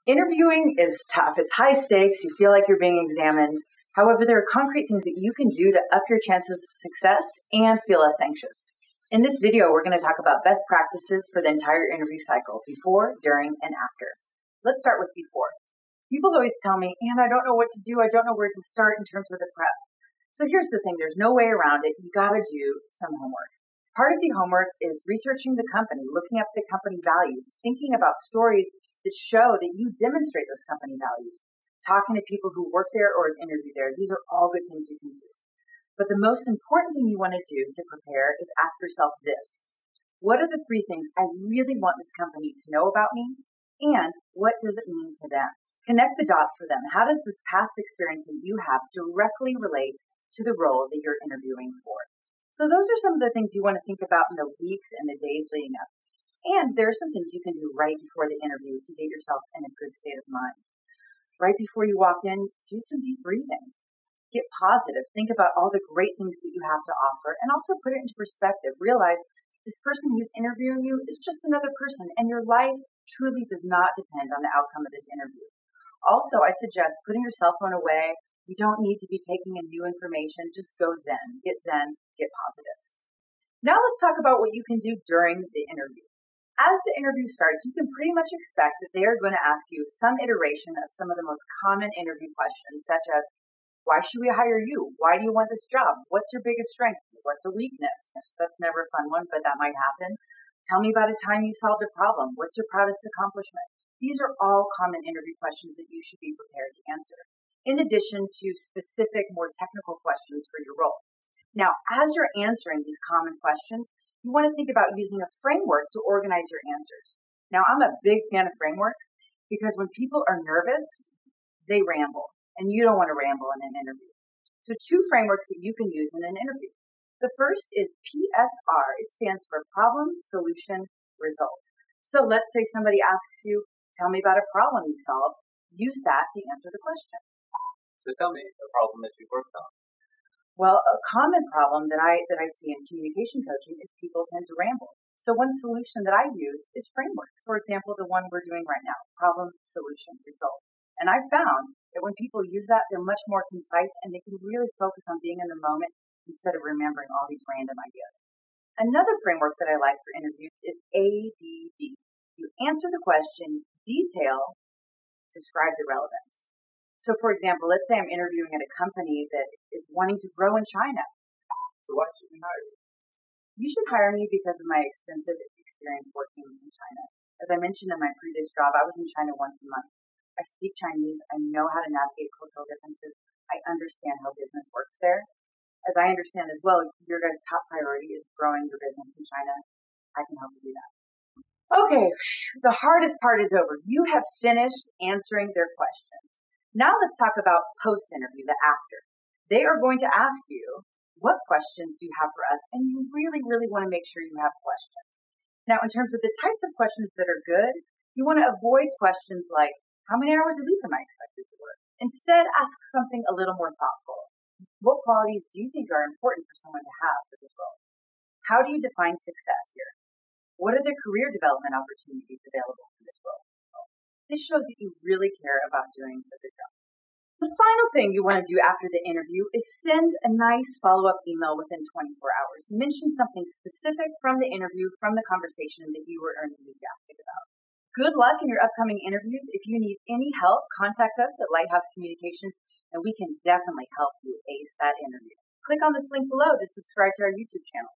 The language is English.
Interviewing is tough. It's high stakes. You feel like you're being examined. However, there are concrete things that you can do to up your chances of success and feel less anxious. In this video, we're going to talk about best practices for the entire interview cycle, before, during, and after. Let's start with before. People always tell me, and I don't know what to do. I don't know where to start in terms of the prep. So here's the thing. There's no way around it. You got to do some homework. Part of the homework is researching the company, looking up the company values, thinking about stories that show that you demonstrate those company values, talking to people who work there or have interviewed there. These are all good things you can do. But the most important thing you want to do to prepare is ask yourself this. What are the 3 things I really want this company to know about me? And what does it mean to them? Connect the dots for them. How does this past experience that you have directly relate to the role that you're interviewing for? So those are some of the things you want to think about in the weeks and the days leading up. And there are some things you can do right before the interview to get yourself in a good state of mind. Right before you walk in, do some deep breathing. Get positive. Think about all the great things that you have to offer, and also put it into perspective. Realize this person who's interviewing you is just another person, and your life truly does not depend on the outcome of this interview. Also, I suggest putting your cell phone away. You don't need to be taking in new information. Just go zen, get positive. Now let's talk about what you can do during the interview. As the interview starts, you can pretty much expect that they are going to ask you some iteration of some of the most common interview questions, such as, why should we hire you? Why do you want this job? What's your biggest strength? What's a weakness? That's never a fun one, but that might happen. Tell me about a time you solved a problem. What's your proudest accomplishment? These are all common interview questions that you should be prepared to answer, in addition to specific, more technical questions for your role. Now, as you're answering these common questions, you want to think about using a framework to organize your answers. Now, I'm a big fan of frameworks because when people are nervous, they ramble, and you don't want to ramble in an interview. So 2 frameworks that you can use in an interview. The first is PSR. It stands for Problem, Solution, Result. So let's say somebody asks you, tell me about a problem you solved. Use that to answer the question. So tell me a problem that you worked on. Well, a common problem that I see in communication coaching is people tend to ramble. So one solution that I use is frameworks. For example, the one we're doing right now, problem, solution, result. And I've found that when people use that, they're much more concise and they can really focus on being in the moment instead of remembering all these random ideas. Another framework that I like for interviews is ADD. You answer the question, detail, describe the relevance. So, for example, let's say I'm interviewing at a company that is wanting to grow in China. So why should we hire you? You should hire me because of my extensive experience working in China. As I mentioned in my previous job, I was in China once a month. I speak Chinese. I know how to navigate cultural differences. I understand how business works there. As I understand as well, your guys' top priority is growing your business in China. I can help you do that. Okay, the hardest part is over. You have finished answering their questions. Now let's talk about post-interview, the after. They are going to ask you, what questions do you have for us? And you really, really want to make sure you have questions. Now, in terms of the types of questions that are good, you want to avoid questions like, how many hours a week am I expected to work? Instead, ask something a little more thoughtful. What qualities do you think are important for someone to have for this role? How do you define success here? What are the career development opportunities available for this role? This shows that you really care about doing a good job. The final thing you want to do after the interview is send a nice follow-up email within 24 hours. Mention something specific from the interview, from the conversation that you were enthusiastic about. Good luck in your upcoming interviews. If you need any help, contact us at Lighthouse Communications, and we can definitely help you ace that interview. Click on this link below to subscribe to our YouTube channel.